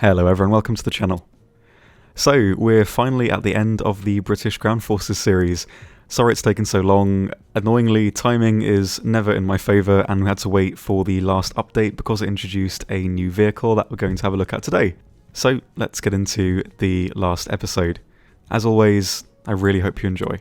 Hello everyone, welcome to the channel. So, we're finally at the end of the British Ground Forces series. Sorry it's taken so long. Annoyingly, timing is never in my favour and we had to wait for the last update because it introduced a new vehicle that we're going to have a look at today. So, let's get into the last episode. As always, I really hope you enjoy.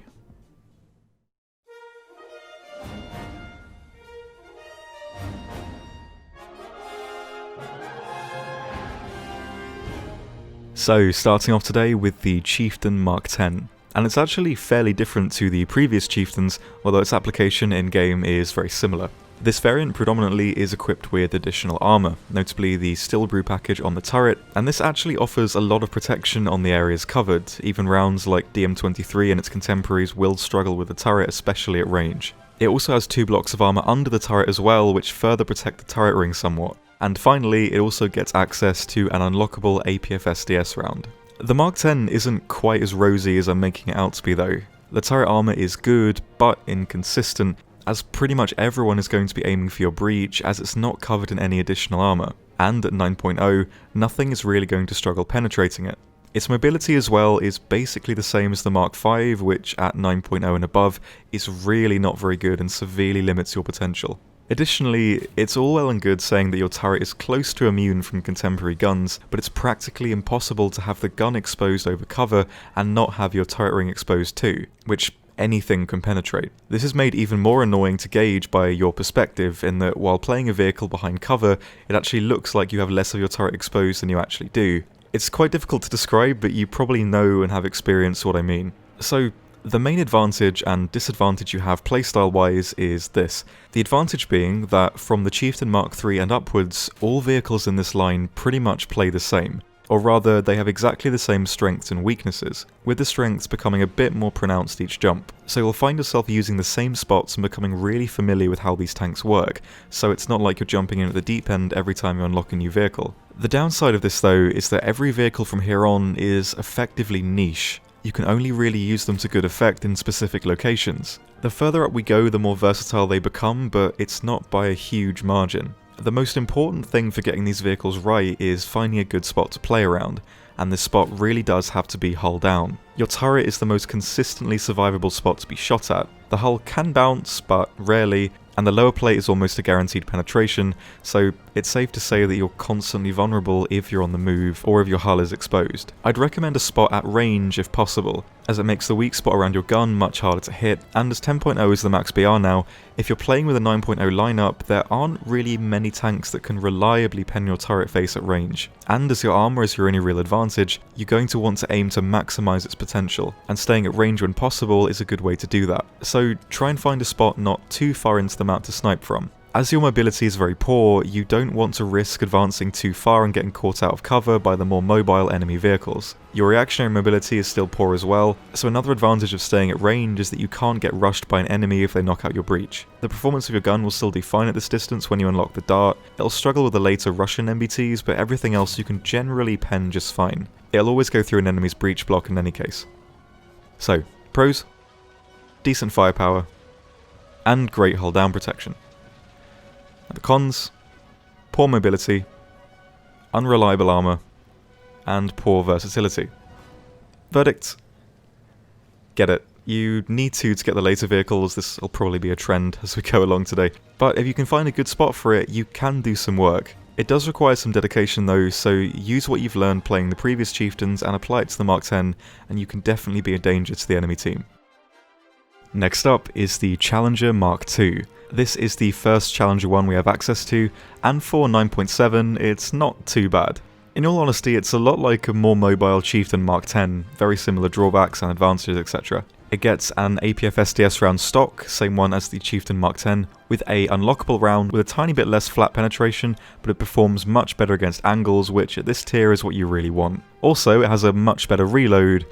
So, starting off today with the Chieftain Mk, and it's actually fairly different to the previous Chieftains, although its application in-game is very similar. This variant predominantly is equipped with additional armour, notably the Steel Brew package on the turret, and this actually offers a lot of protection on the areas covered. Even rounds like DM23 and its contemporaries will struggle with the turret, especially at range. It also has 2 blocks of armour under the turret as well, which further protect the turret ring somewhat. And finally, it also gets access to an unlockable APF-SDS round. The Mk 10 isn't quite as rosy as I'm making it out to be though. The turret armour is good, but inconsistent, as pretty much everyone is going to be aiming for your breach as it's not covered in any additional armour. And at 9.0, nothing is really going to struggle penetrating it. Its mobility as well is basically the same as the Mk 5, which at 9.0 and above is really not very good and severely limits your potential. Additionally, it's all well and good saying that your turret is close to immune from contemporary guns, but it's practically impossible to have the gun exposed over cover and not have your turret ring exposed too, which anything can penetrate. This is made even more annoying to gauge by your perspective in that while playing a vehicle behind cover, it actually looks like you have less of your turret exposed than you actually do. It's quite difficult to describe, but you probably know and have experienced what I mean. So, the main advantage and disadvantage you have playstyle-wise is this. The advantage being that from the Chieftain Mk 3 and upwards, all vehicles in this line pretty much play the same. Or rather, they have exactly the same strengths and weaknesses, with the strengths becoming a bit more pronounced each jump. So you'll find yourself using the same spots and becoming really familiar with how these tanks work, so it's not like you're jumping in at the deep end every time you unlock a new vehicle. The downside of this though is that every vehicle from here on is effectively niche. You can only really use them to good effect in specific locations. The further up we go, the more versatile they become, but it's not by a huge margin. The most important thing for getting these vehicles right is finding a good spot to play around, and this spot really does have to be hull down. Your turret is the most consistently survivable spot to be shot at. The hull can bounce, but rarely, and the lower plate is almost a guaranteed penetration, so it's safe to say that you're constantly vulnerable if you're on the move or if your hull is exposed. I'd recommend a spot at range if possible, as it makes the weak spot around your gun much harder to hit, and as 10.0 is the max BR now, if you're playing with a 9.0 lineup, there aren't really many tanks that can reliably pen your turret face at range. And as your armour is your only real advantage, you're going to want to aim to maximise its potential, and staying at range when possible is a good way to do that. So try and find a spot not too far into the map to snipe from. As your mobility is very poor, you don't want to risk advancing too far and getting caught out of cover by the more mobile enemy vehicles. Your reactionary mobility is still poor as well, so another advantage of staying at range is that you can't get rushed by an enemy if they knock out your breach. The performance of your gun will still do fine at this distance when you unlock the dart. It'll struggle with the later Russian MBTs, but everything else you can generally pen just fine. It'll always go through an enemy's breach block in any case. So, pros? Decent firepower, and great hull down protection. The cons: poor mobility, unreliable armour, and poor versatility. Verdict: get it. You need to get the later vehicles. This will probably be a trend as we go along today. But if you can find a good spot for it, you can do some work. It does require some dedication though, so use what you've learned playing the previous Chieftains and apply it to the Mk 10, and you can definitely be a danger to the enemy team. Next up is the Challenger Mk 2. This is the first Challenger one we have access to, and for 9.7 it's not too bad. In all honesty, it's a lot like a more mobile Chieftain Mk 10, very similar drawbacks and advantages, etc. It gets an APF-SDS round stock, same one as the Chieftain Mk 10, with a unlockable round with a tiny bit less flat penetration, but it performs much better against angles, which at this tier is what you really want. Also, it has a much better reload,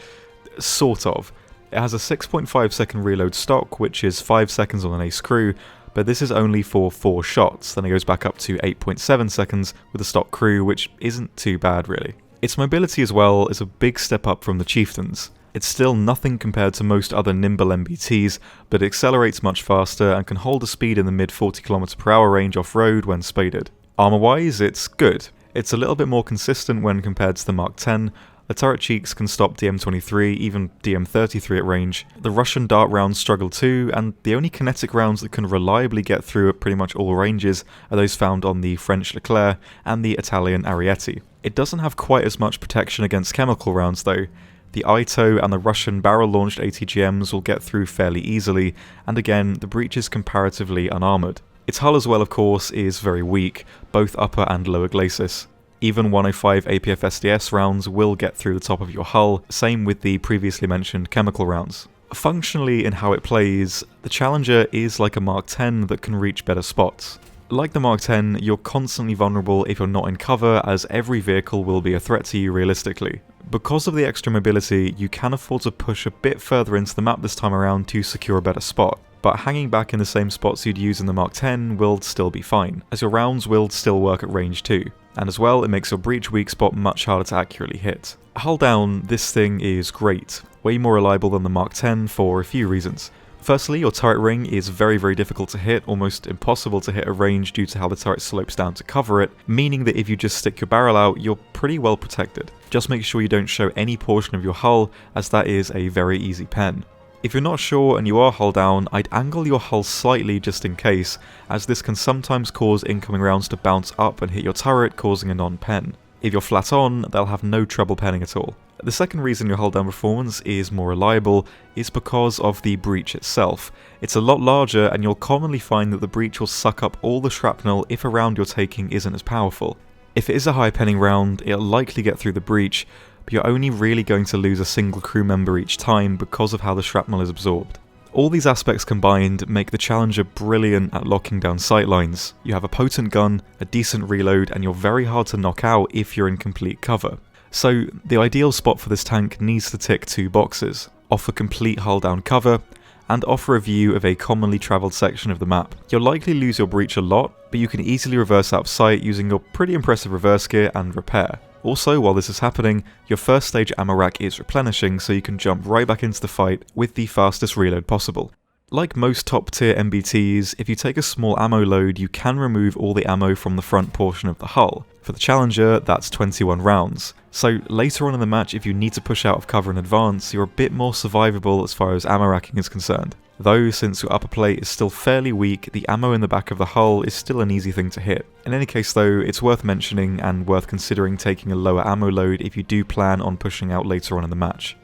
sort of. It has a 6.5 second reload stock, which is 5 seconds on an ace crew, but this is only for 4 shots, then it goes back up to 8.7 seconds with a stock crew, which isn't too bad really. Its mobility as well is a big step up from the Chieftains. It's still nothing compared to most other nimble MBTs, but it accelerates much faster and can hold a speed in the mid 40 km/h range off-road when spaded. Armour-wise, it's good. It's a little bit more consistent when compared to the Mark 10. The turret cheeks can stop DM-23, even DM-33 at range. The Russian dart rounds struggle too, and the only kinetic rounds that can reliably get through at pretty much all ranges are those found on the French Leclerc and the Italian Arietti. It doesn't have quite as much protection against chemical rounds though. The Ito and the Russian barrel-launched ATGMs will get through fairly easily, and again, the breach is comparatively unarmoured. Its hull as well, of course, is very weak, both upper and lower glacis. Even 105 APF SDS rounds will get through the top of your hull, same with the previously mentioned chemical rounds. Functionally in how it plays, the Challenger is like a Mark 10 that can reach better spots. Like the Mark 10, you're constantly vulnerable if you're not in cover, as every vehicle will be a threat to you realistically. Because of the extra mobility, you can afford to push a bit further into the map this time around to secure a better spot, but hanging back in the same spots you'd use in the Mark 10 will still be fine, as your rounds will still work at range too. And as well, it makes your breach weak spot much harder to accurately hit. Hull down, this thing is great, way more reliable than the Mark 10 for a few reasons. Firstly, your turret ring is very difficult to hit, almost impossible to hit at range due to how the turret slopes down to cover it, meaning that if you just stick your barrel out, you're pretty well protected. Just make sure you don't show any portion of your hull, as that is a very easy pen. If you're not sure and you are hull down, I'd angle your hull slightly just in case, as this can sometimes cause incoming rounds to bounce up and hit your turret, causing a non-pen. If you're flat on, they'll have no trouble penning at all. The second reason your hull down performance is more reliable is because of the breach itself. It's a lot larger, and you'll commonly find that the breach will suck up all the shrapnel if a round you're taking isn't as powerful. If it is a high penning round, it'll likely get through the breach, but you're only really going to lose a single crew member each time because of how the shrapnel is absorbed. All these aspects combined make the Challenger brilliant at locking down sightlines. You have a potent gun, a decent reload, and you're very hard to knock out if you're in complete cover. So the ideal spot for this tank needs to tick two boxes: offer complete hull down cover, and offer a view of a commonly travelled section of the map. You'll likely lose your breach a lot, but you can easily reverse out of sight using your pretty impressive reverse gear and repair. Also, while this is happening, your first stage ammo rack is replenishing, so you can jump right back into the fight with the fastest reload possible. Like most top tier MBTs, if you take a small ammo load, you can remove all the ammo from the front portion of the hull. For the Challenger, that's 21 rounds. So later on in the match, if you need to push out of cover in advance, you're a bit more survivable as far as ammo racking is concerned. Though, since your upper plate is still fairly weak, the ammo in the back of the hull is still an easy thing to hit. In any case though, it's worth mentioning and worth considering taking a lower ammo load if you do plan on pushing out later on in the match.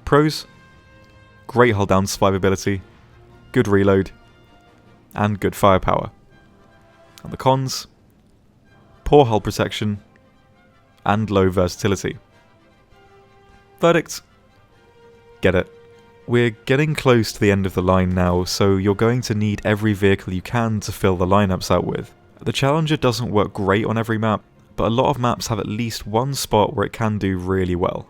Pros: great hull down survivability, good reload, and good firepower. And the cons: poor hull protection, and low versatility. Verdict: get it. We're getting close to the end of the line now, so you're going to need every vehicle you can to fill the lineups out with. The Challenger doesn't work great on every map, but a lot of maps have at least one spot where it can do really well.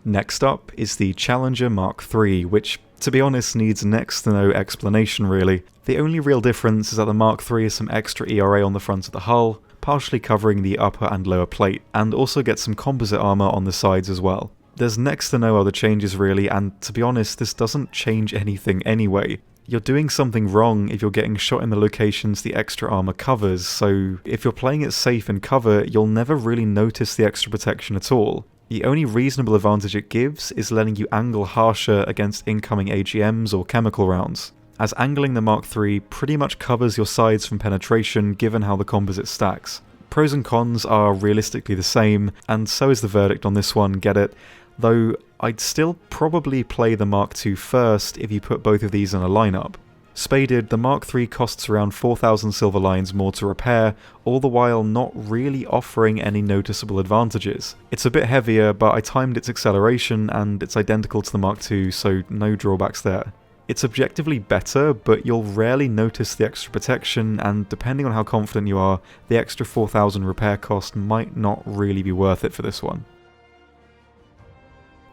Next up is the Challenger Mark III, which, to be honest, needs next to no explanation really. The only real difference is that the Mark III has some extra ERA on the front of the hull, partially covering the upper and lower plate, and also gets some composite armour on the sides as well. There's next to no other changes really, and to be honest, this doesn't change anything anyway. You're doing something wrong if you're getting shot in the locations the extra armour covers, so if you're playing it safe in cover, you'll never really notice the extra protection at all. The only reasonable advantage it gives is letting you angle harsher against incoming AGMs or chemical rounds, as angling the Mark III pretty much covers your sides from penetration given how the composite stacks. Pros and cons are realistically the same, and so is the verdict on this one, get it? Though I'd still probably play the Mark II first if you put both of these in a lineup. Spaded, the Mark III costs around 4,000 silver lines more to repair, all the while not really offering any noticeable advantages. It's a bit heavier, but I timed its acceleration and it's identical to the Mark II, so no drawbacks there. It's objectively better, but you'll rarely notice the extra protection, and depending on how confident you are, the extra 4,000 repair cost might not really be worth it for this one.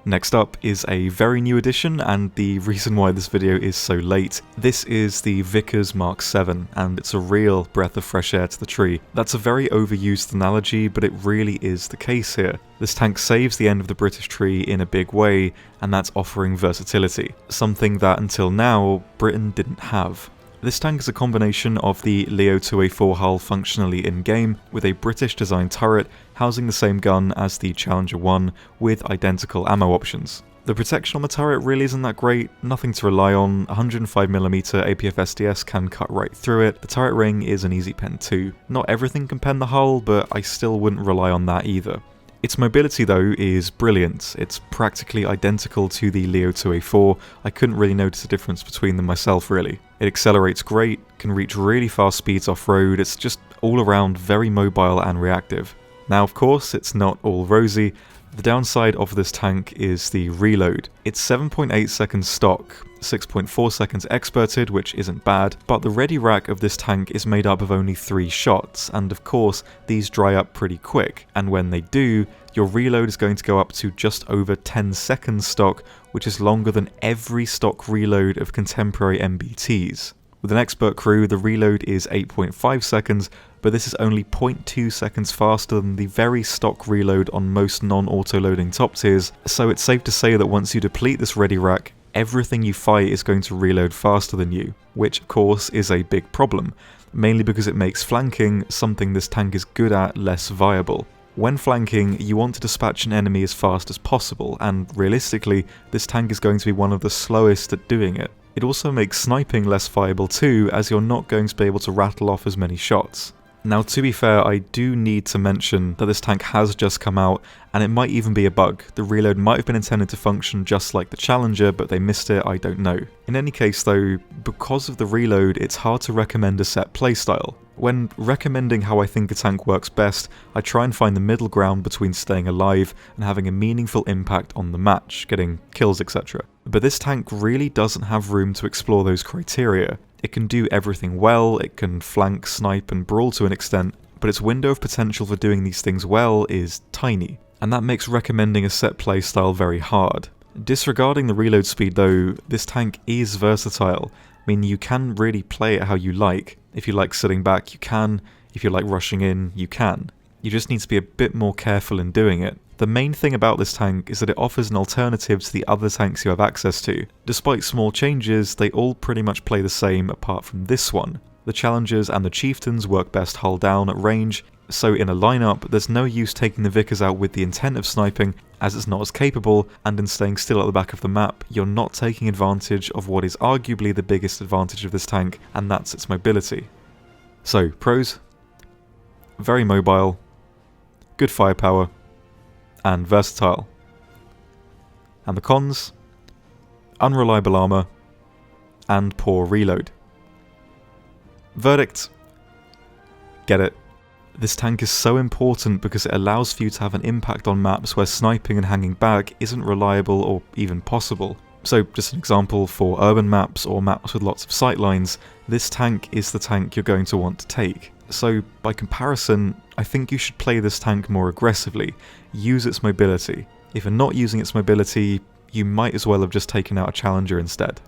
Next up is a very new addition, and the reason why this video is so late. This is the Vickers Mk, and it's a real breath of fresh air to the tree. That's a very overused analogy, but it really is the case here. This tank saves the end of the British tree in a big way, and that's offering versatility, something that until now Britain didn't have. This tank is a combination of the Leo 2A4 hull functionally in-game, with a British designed turret housing the same gun as the Challenger 1 with identical ammo options. The protection on the turret really isn't that great, nothing to rely on. 105mm APF SDS can cut right through it. The turret ring is an easy pen too. Not everything can pen the hull, but I still wouldn't rely on that either. Its mobility though is brilliant. It's practically identical to the Leo 2A4. I couldn't really notice a difference between them myself really. It accelerates great, can reach really fast speeds off-road, it's just all around very mobile and reactive. Now of course, it's not all rosy. The downside of this tank is the reload. It's 7.8 seconds stock, 6.4 seconds experted, which isn't bad, but the ready rack of this tank is made up of only 3 shots, and of course these dry up pretty quick, and when they do, your reload is going to go up to just over 10 seconds stock, which is longer than every stock reload of contemporary MBTs. With an expert crew, the reload is 8.5 seconds, but this is only 0.2 seconds faster than the very stock reload on most non-auto-loading top tiers, so it's safe to say that once you deplete this ready rack, everything you fight is going to reload faster than you, which of course is a big problem, mainly because it makes flanking, something this tank is good at, less viable. When flanking, you want to dispatch an enemy as fast as possible, and realistically, this tank is going to be one of the slowest at doing it. It also makes sniping less viable too, as you're not going to be able to rattle off as many shots. Now to be fair, I do need to mention that this tank has just come out, and it might even be a bug. The reload might have been intended to function just like the Challenger, but they missed it, I don't know. In any case though, because of the reload, it's hard to recommend a set playstyle. When recommending how I think a tank works best, I try and find the middle ground between staying alive and having a meaningful impact on the match, getting kills etc. But this tank really doesn't have room to explore those criteria. It can do everything well, it can flank, snipe and brawl to an extent, but its window of potential for doing these things well is tiny, and that makes recommending a set playstyle very hard. Disregarding the reload speed though, this tank is versatile. I mean, you can really play it how you like. If you like sitting back, you can. If you like rushing in, you can. You just need to be a bit more careful in doing it. The main thing about this tank is that it offers an alternative to the other tanks you have access to. Despite small changes, they all pretty much play the same apart from this one. The Challengers and the Chieftains work best hull down at range, so in a lineup, there's no use taking the Vickers out with the intent of sniping, as it's not as capable, and in staying still at the back of the map, you're not taking advantage of what is arguably the biggest advantage of this tank, and that's its mobility. So, pros: very mobile, good firepower, and versatile. And the cons: unreliable armor, and poor reload. Verdict: get it. This tank is so important because it allows for you to have an impact on maps where sniping and hanging back isn't reliable or even possible. So just an example, for urban maps or maps with lots of sightlines, this tank is the tank you're going to want to take. So by comparison, I think you should play this tank more aggressively, use its mobility. If you're not using its mobility, you might as well have just taken out a Challenger instead.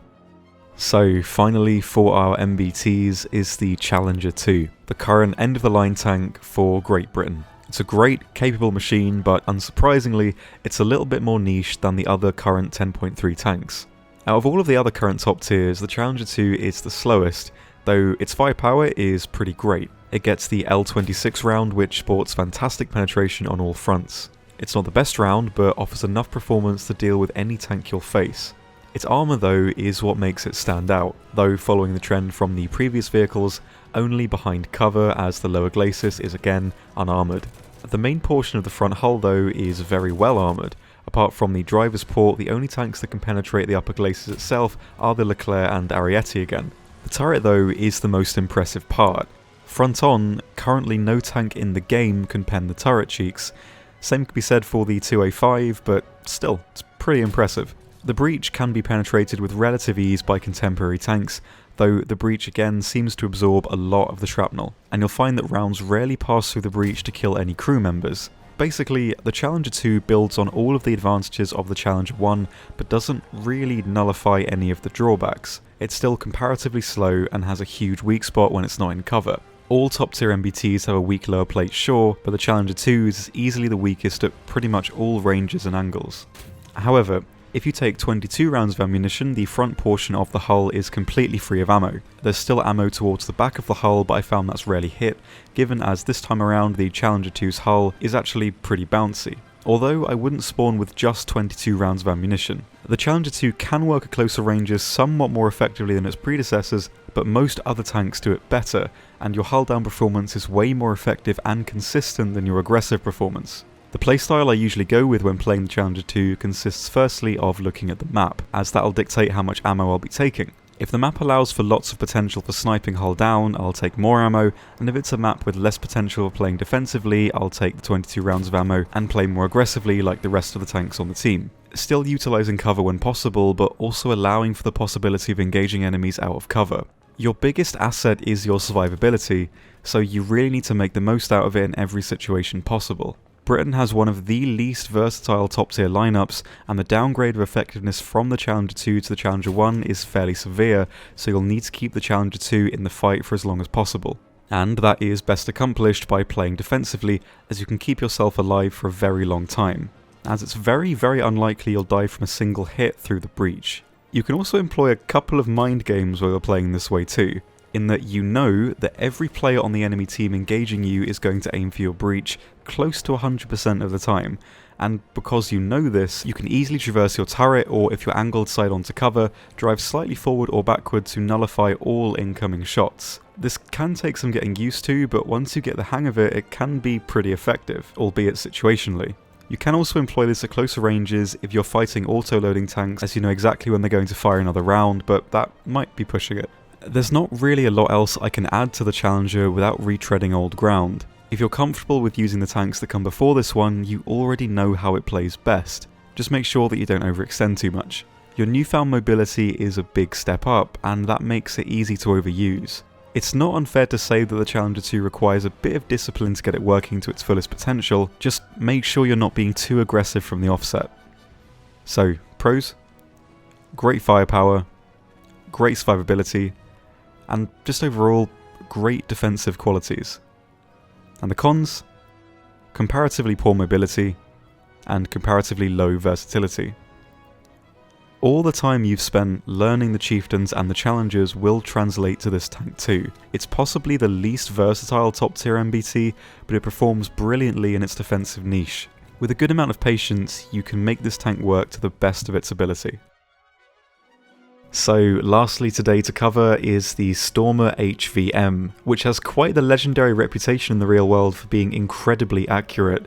So finally for our MBTs is the Challenger 2, the current end-of-the-line tank for Great Britain. It's a great, capable machine, but unsurprisingly, it's a little bit more niche than the other current 10.3 tanks. Out of all of the other current top tiers, the Challenger 2 is the slowest, though its firepower is pretty great. It gets the L26 round, which sports fantastic penetration on all fronts. It's not the best round, but offers enough performance to deal with any tank you'll face. Its armour though is what makes it stand out, though following the trend from the previous vehicles, only behind cover as the lower glacis is again unarmoured. The main portion of the front hull though is very well armoured. Apart from the driver's port, the only tanks that can penetrate the upper glacis itself are the Leclerc and Ariete again. The turret though is the most impressive part. Front on, currently no tank in the game can pen the turret cheeks. Same could be said for the 2A5, but still, it's pretty impressive. The breach can be penetrated with relative ease by contemporary tanks, though the breach again seems to absorb a lot of the shrapnel, and you'll find that rounds rarely pass through the breach to kill any crew members. Basically, the Challenger 2 builds on all of the advantages of the Challenger 1, but doesn't really nullify any of the drawbacks. It's still comparatively slow and has a huge weak spot when it's not in cover. All top tier MBTs have a weak lower plate, sure, but the Challenger 2 is easily the weakest at pretty much all ranges and angles. However, If you take 22 rounds of ammunition, the front portion of the hull is completely free of ammo. There's still ammo towards the back of the hull, but I found that's rarely hit, given as this time around the Challenger 2's hull is actually pretty bouncy. Although I wouldn't spawn with just 22 rounds of ammunition. The Challenger 2 can work at closer ranges somewhat more effectively than its predecessors, but most other tanks do it better, and your hull down performance is way more effective and consistent than your aggressive performance. The playstyle I usually go with when playing the Challenger 2 consists firstly of looking at the map, as that'll dictate how much ammo I'll be taking. If the map allows for lots of potential for sniping hull down, I'll take more ammo, and if it's a map with less potential for playing defensively, I'll take the 22 rounds of ammo and play more aggressively like the rest of the tanks on the team. Still utilising cover when possible, but also allowing for the possibility of engaging enemies out of cover. Your biggest asset is your survivability, so you really need to make the most out of it in every situation possible. Britain has one of the least versatile top tier lineups, and the downgrade of effectiveness from the Challenger 2 to the Challenger 1 is fairly severe, so you'll need to keep the Challenger 2 in the fight for as long as possible. And that is best accomplished by playing defensively, as you can keep yourself alive for a very long time, as it's very unlikely you'll die from a single hit through the breach. You can also employ a couple of mind games while you're playing this way too, in that you know that every player on the enemy team engaging you is going to aim for your breach close to 100% of the time, and because you know this, you can easily traverse your turret, or if you're angled side onto cover, drive slightly forward or backward to nullify all incoming shots. This can take some getting used to, but once you get the hang of it, it can be pretty effective, albeit situationally. You can also employ this at closer ranges if you're fighting auto-loading tanks, as you know exactly when they're going to fire another round, but that might be pushing it. There's not really a lot else I can add to the Challenger without retreading old ground. If you're comfortable with using the tanks that come before this one, you already know how it plays best. Just make sure that you don't overextend too much. Your newfound mobility is a big step up, and that makes it easy to overuse. It's not unfair to say that the Challenger 2 requires a bit of discipline to get it working to its fullest potential, just make sure you're not being too aggressive from the offset. So, pros? Great firepower, great survivability, and just overall, great defensive qualities. And the cons? Comparatively poor mobility, and comparatively low versatility. All the time you've spent learning the Chieftains and the Challengers will translate to this tank too. It's possibly the least versatile top tier MBT, but it performs brilliantly in its defensive niche. With a good amount of patience, you can make this tank work to the best of its ability. So lastly today to cover is the Stormer HVM, which has quite the legendary reputation in the real world for being incredibly accurate.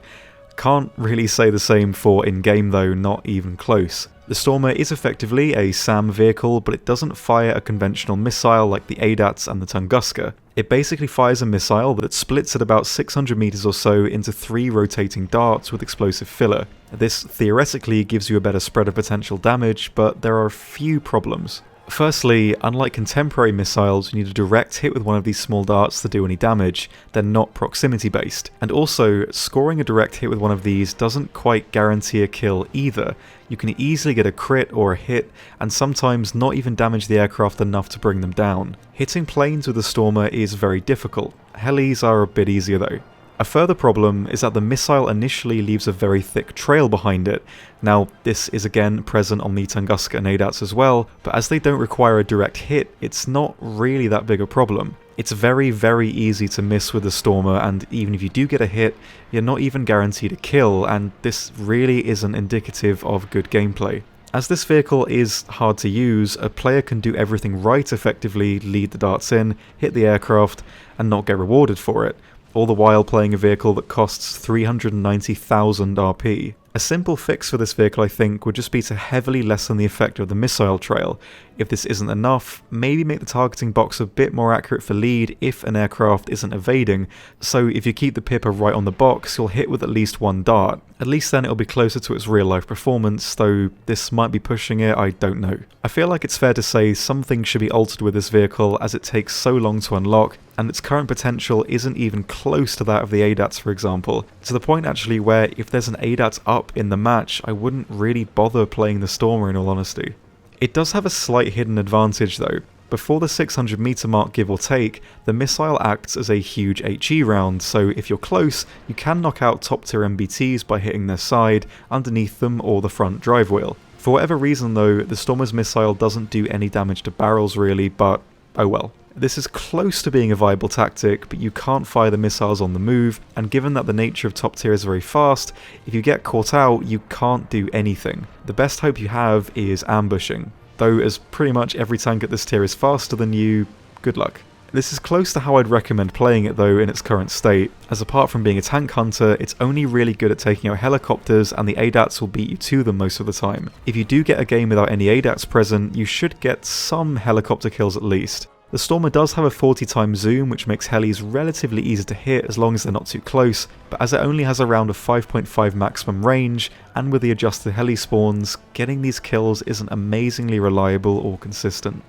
Can't really say the same for in-game though, not even close. The Stormer is effectively a SAM vehicle, but it doesn't fire a conventional missile like the ADATs and the Tunguska. It basically fires a missile that splits at about 600 meters or so into 3 rotating darts with explosive filler. This theoretically gives you a better spread of potential damage, but there are a few problems. Firstly, unlike contemporary missiles, you need a direct hit with one of these small darts to do any damage. They're not proximity based. And also, scoring a direct hit with one of these doesn't quite guarantee a kill either. You can easily get a crit or a hit, and sometimes not even damage the aircraft enough to bring them down. Hitting planes with the Stormer is very difficult. Helis are a bit easier though. A further problem is that the missile initially leaves a very thick trail behind it. Now, this is again present on the Tunguska and ADATs as well, but as they don't require a direct hit, it's not really that big a problem. It's very easy to miss with the Stormer, and even if you do get a hit, you're not even guaranteed a kill, and this really isn't indicative of good gameplay. As this vehicle is hard to use, a player can do everything right effectively, lead the darts in, hit the aircraft, and not get rewarded for it, all the while playing a vehicle that costs 390,000 RP. A simple fix for this vehicle, I think, would just be to heavily lessen the effect of the missile trail. If this isn't enough, maybe make the targeting box a bit more accurate for lead if an aircraft isn't evading, so if you keep the Pipper right on the box, you'll hit with at least one dart. At least then it'll be closer to its real life performance, though this might be pushing it, I don't know. I feel like it's fair to say something should be altered with this vehicle as it takes so long to unlock, and its current potential isn't even close to that of the ADATs, for example. To the point actually where if there's an ADAT up in the match, I wouldn't really bother playing the Stormer in all honesty. It does have a slight hidden advantage though. Before the 600 meter mark give or take, the missile acts as a huge HE round, so if you're close, you can knock out top tier MBTs by hitting their side, underneath them, or the front drive wheel. For whatever reason though, the Stormer's missile doesn't do any damage to barrels really, but oh well. This is close to being a viable tactic, but you can't fire the missiles on the move, and given that the nature of top tier is very fast, if you get caught out, you can't do anything. The best hope you have is ambushing, though as pretty much every tank at this tier is faster than you, good luck. This is close to how I'd recommend playing it though in its current state, as apart from being a tank hunter, it's only really good at taking out helicopters and the ADATs will beat you to them most of the time. If you do get a game without any ADATs present, you should get some helicopter kills at least. The Stormer does have a 40 times zoom, which makes helis relatively easy to hit as long as they're not too close, but as it only has around a 5.5 maximum range, and with the adjusted heli spawns, getting these kills isn't amazingly reliable or consistent.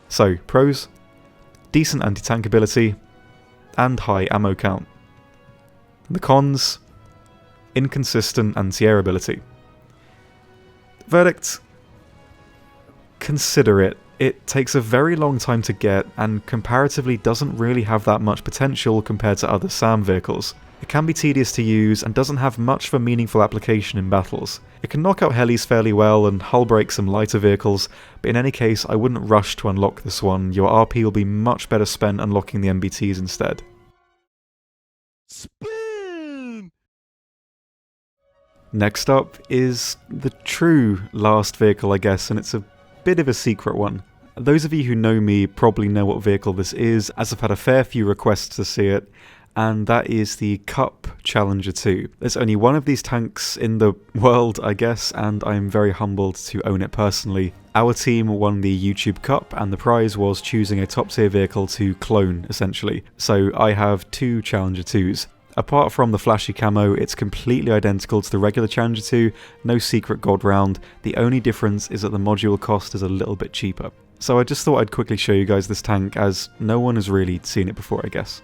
So, pros? Decent anti-tank ability, and high ammo count. The cons? Inconsistent anti-air ability. Verdict? Consider it. It takes a very long time to get, and comparatively doesn't really have that much potential compared to other SAM vehicles. It can be tedious to use, and doesn't have much of a meaningful application in battles. It can knock out helis fairly well, and hull break some lighter vehicles, but in any case I wouldn't rush to unlock this one. Your RP will be much better spent unlocking the MBTs instead. Spin! Next up is the true last vehicle, I guess, and it's a bit of a secret one. Those of you who know me probably know what vehicle this is, as I've had a fair few requests to see it, and that is the Cup Challenger 2. There's only one of these tanks in the world, I guess, and I'm very humbled to own it personally. Our team won the YouTube Cup, and the prize was choosing a top tier vehicle to clone, essentially. So I have two Challenger 2s. Apart from the flashy camo, it's completely identical to the regular Challenger 2, no secret god round. The only difference is that the module cost is a little bit cheaper. So I just thought I'd quickly show you guys this tank, as no one has really seen it before, I guess.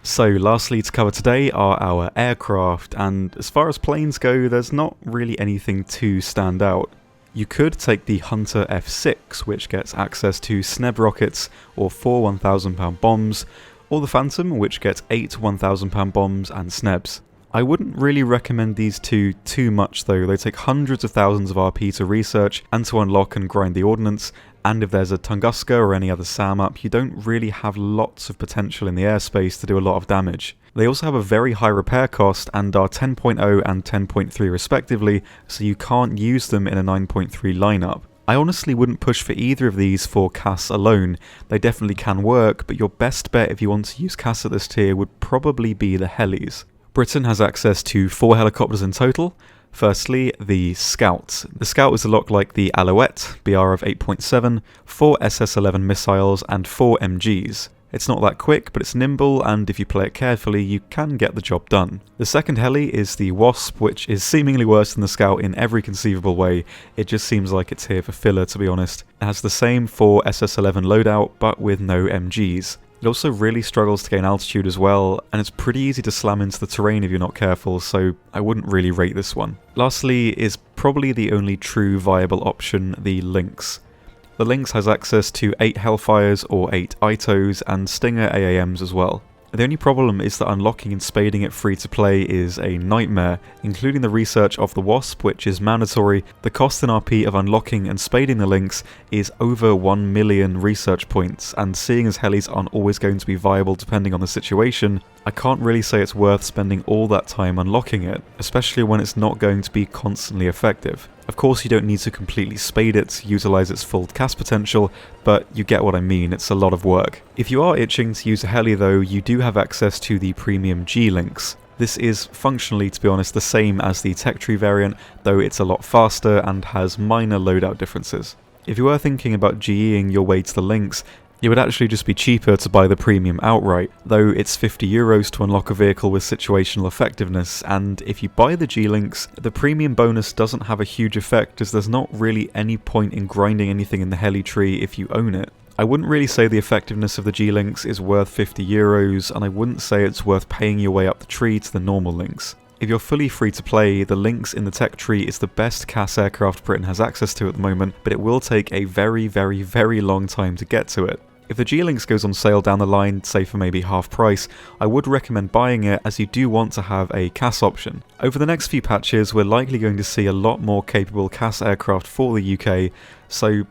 So lastly to cover today are our aircraft, and as far as planes go, there's not really anything to stand out. You could take the Hunter F6, which gets access to SNEB rockets or 4 £1,000 bombs, or the Phantom, which gets 8 £1,000 bombs and SNEBs. I wouldn't really recommend these two too much though. They take hundreds of thousands of RP to research and to unlock and grind the ordnance, and if there's a Tunguska or any other SAM up, you don't really have lots of potential in the airspace to do a lot of damage. They also have a very high repair cost and are 10.0 and 10.3 respectively, so you can't use them in a 9.3 lineup. I honestly wouldn't push for either of these for CAS alone. They definitely can work, but your best bet if you want to use CAS at this tier would probably be the helis. Britain has access to 4 helicopters in total. Firstly, the Scout. The Scout is a lot like the Alouette, BR of 8.7, 4 SS-11 missiles and 4 MGs. It's not that quick, but it's nimble, and if you play it carefully, you can get the job done. The second heli is the Wasp, which is seemingly worse than the Scout in every conceivable way. It just seems like it's here for filler, to be honest. It has the same 4 SS-11 loadout, but with no MGs. It also really struggles to gain altitude as well, and it's pretty easy to slam into the terrain if you're not careful, so I wouldn't really rate this one. Lastly is probably the only true viable option, the Lynx. The Lynx has access to 8 Hellfires or 8 Itos and Stinger AAMs as well. The only problem is that unlocking and spading it free to play is a nightmare, including the research of the Wasp, which is mandatory. The cost in RP of unlocking and spading the Lynx is over 1 million research points, and seeing as helis aren't always going to be viable depending on the situation, I can't really say it's worth spending all that time unlocking it, especially when it's not going to be constantly effective. Of course you don't need to completely spade it to utilise its full cast potential, but you get what I mean, it's a lot of work. If you are itching to use a heli though, you do have access to the premium G-Lynx. This is functionally, to be honest, the same as the tech tree variant, though it's a lot faster and has minor loadout differences. If you were thinking about GEing your way to the Lynx, it would actually just be cheaper to buy the premium outright, though it's €50 to unlock a vehicle with situational effectiveness, and if you buy the G-Lynx, the premium bonus doesn't have a huge effect as there's not really any point in grinding anything in the heli tree if you own it. I wouldn't really say the effectiveness of the G-Lynx is worth €50, and I wouldn't say it's worth paying your way up the tree to the normal Lynx. If you're fully free to play, the Lynx in the tech tree is the best CAS aircraft Britain has access to at the moment, but it will take a very long time to get to it. If the G-Lynx goes on sale down the line, say for maybe half price, I would recommend buying it as you do want to have a CAS option. Over the next few patches, we're likely going to see a lot more capable CAS aircraft for the UK, so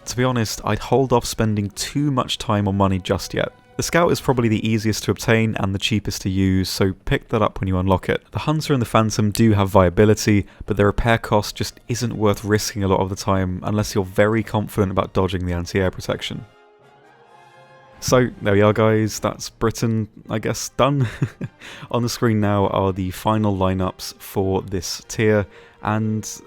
to be honest, I'd hold off spending too much time or money just yet. The Scout is probably the easiest to obtain and the cheapest to use, so pick that up when you unlock it. The Hunter and the Phantom do have viability, but their repair cost just isn't worth risking a lot of the time unless you're very confident about dodging the anti-air protection. So there we are guys, that's Britain, I guess, done. On the screen now are the final lineups for this tier, and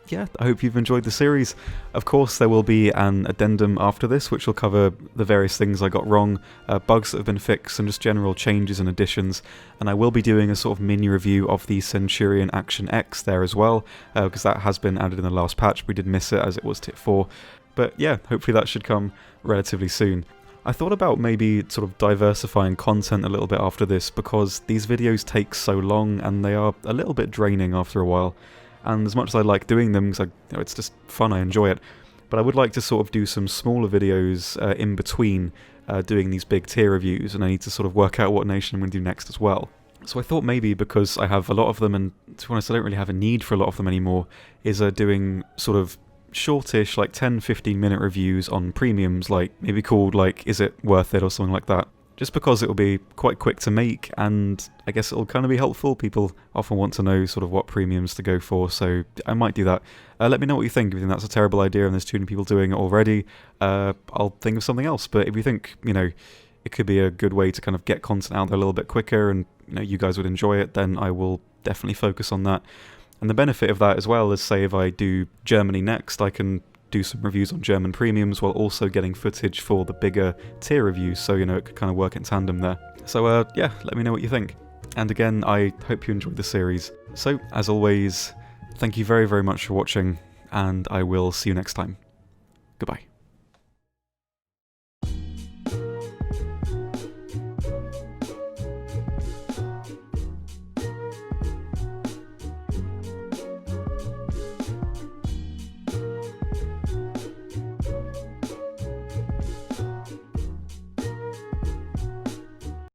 yeah, I hope you've enjoyed the series. Of course, there will be an addendum after this, which will cover the various things I got wrong, bugs that have been fixed, and just general changes and additions. And I will be doing a sort of mini review of the Centurion Action X there as well, because that has been added in the last patch. We did miss it as it was Tier 4. But yeah, hopefully that should come relatively soon. I thought about maybe sort of diversifying content a little bit after this, because these videos take so long and they are a little bit draining after a while. And as much as I like doing them, because it's just fun, I enjoy it, but I would like to sort of do some smaller videos in between doing these big tier reviews, and I need to sort of work out what nation I'm going to do next as well. So I thought maybe, because I have a lot of them, and to be honest I don't really have a need for a lot of them anymore, is doing sort of shortish, like 10-15 minute reviews on premiums, like maybe called like Is It Worth It or something like that. Just because it will be quite quick to make, and I guess it'll kind of be helpful. People often want to know sort of what premiums to go for, so I might do that. Let me know what you think. If you think that's a terrible idea and there's too many people doing it already, I'll think of something else. But if you think, you know, it could be a good way to kind of get content out there a little bit quicker and, you know, you guys would enjoy it, then I will definitely focus on that. And the benefit of that as well is, say if I do Germany next, I can do some reviews on German premiums while also getting footage for the bigger tier reviews, so you know it could kind of work in tandem there. So yeah, let me know what you think. And again, I hope you enjoyed the series. So as always, thank you very, very much for watching, and I will see you next time. Goodbye.